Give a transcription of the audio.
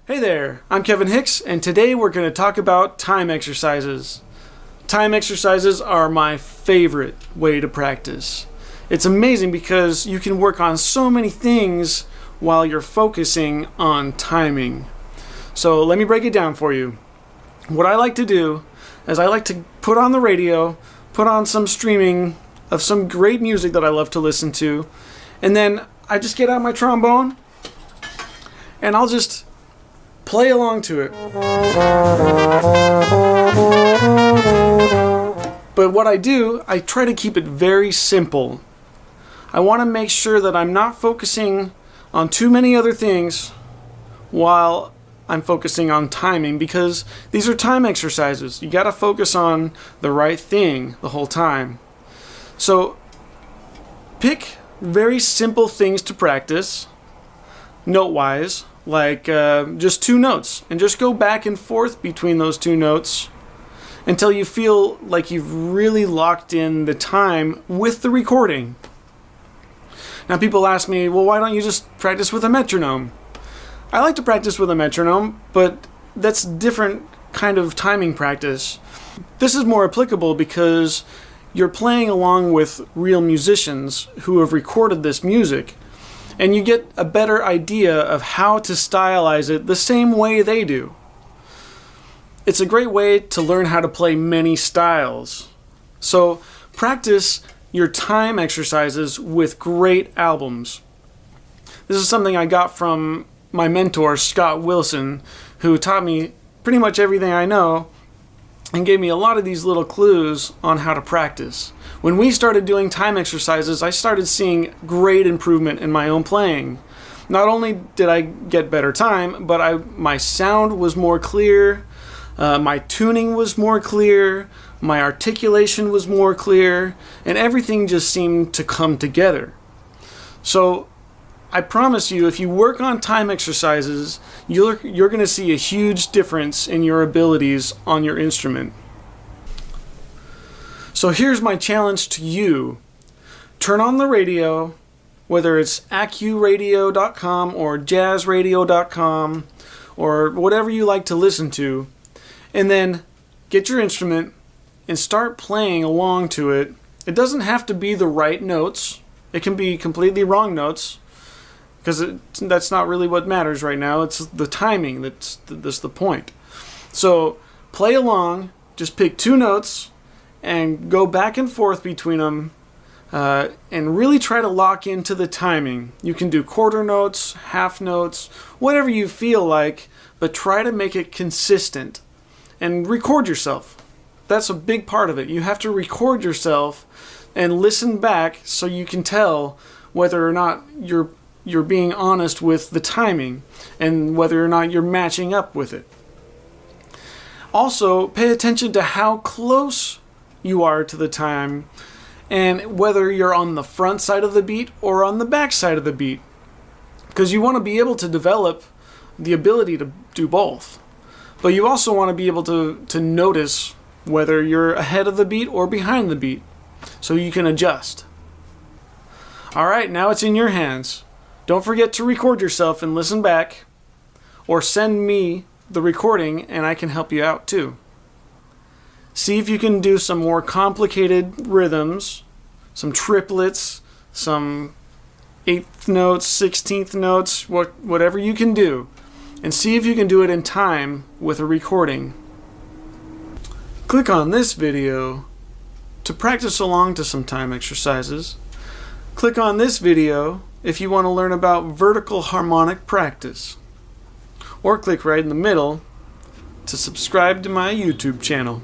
Hey there, I'm Kevin Hicks, and today we're going to talk about time exercises. Time exercises are my favorite way to practice. It's amazing because you can work on so many things while you're focusing on timing. So let me break it down for you. What I like to do is I like to put on the radio, put on some streaming of some great music that I love to listen to, and then I just get out my trombone and I'll just play along to it. But what I do, I try to keep it very simple. I want to make sure that I'm not focusing on too many other things while I'm focusing on timing, because these are time exercises. You got to focus on the right thing the whole time. So pick very simple things to practice, note-wise, like just two notes, and just go back and forth between those two notes until you feel like you've really locked in the time with the recording. Now people ask me, well, why don't you just practice with a metronome? I like to practice with a metronome, but that's different kind of timing practice. This is more applicable because you're playing along with real musicians who have recorded this music, and you get a better idea of how to stylize it the same way they do. It's a great way to learn how to play many styles. So practice your time exercises with great albums. This is something I got from my mentor, Scott Wilson, who taught me pretty much everything I know and gave me a lot of these little clues on how to practice. When we started doing time exercises, I started seeing great improvement in my own playing. Not only did I get better time, but my sound was more clear, my tuning was more clear, my articulation was more clear, and everything just seemed to come together. So I promise you, if you work on time exercises, you're going to see a huge difference in your abilities on your instrument. So here's my challenge to you. Turn on the radio, whether it's accuradio.com or jazzradio.com or whatever you like to listen to, and then get your instrument and start playing along to it. It doesn't have to be the right notes. It can be completely wrong notes, because that's not really what matters right now. It's the timing that's the point. So play along, just pick two notes and go back and forth between them, and really try to lock into the timing. You can do quarter notes, half notes, whatever you feel like, but try to make it consistent and record yourself. That's a big part of it. You have to record yourself and listen back so you can tell whether or not you're being honest with the timing and whether or not you're matching up with it. Also, pay attention to how close you are to the time and whether you're on the front side of the beat or on the back side of the beat, because you want to be able to develop the ability to do both. But you also want to be able to notice whether you're ahead of the beat or behind the beat, so you can adjust. Alright, now it's in your hands. Don't forget to record yourself and listen back, or send me the recording and I can help you out too. See if you can do some more complicated rhythms, some triplets, some 8th notes, 16th notes, whatever you can do, and see if you can do it in time with a recording. Click on this video to practice along to some time exercises. Click on this video if you want to learn about vertical harmonic practice. Or click right in the middle to subscribe to my YouTube channel.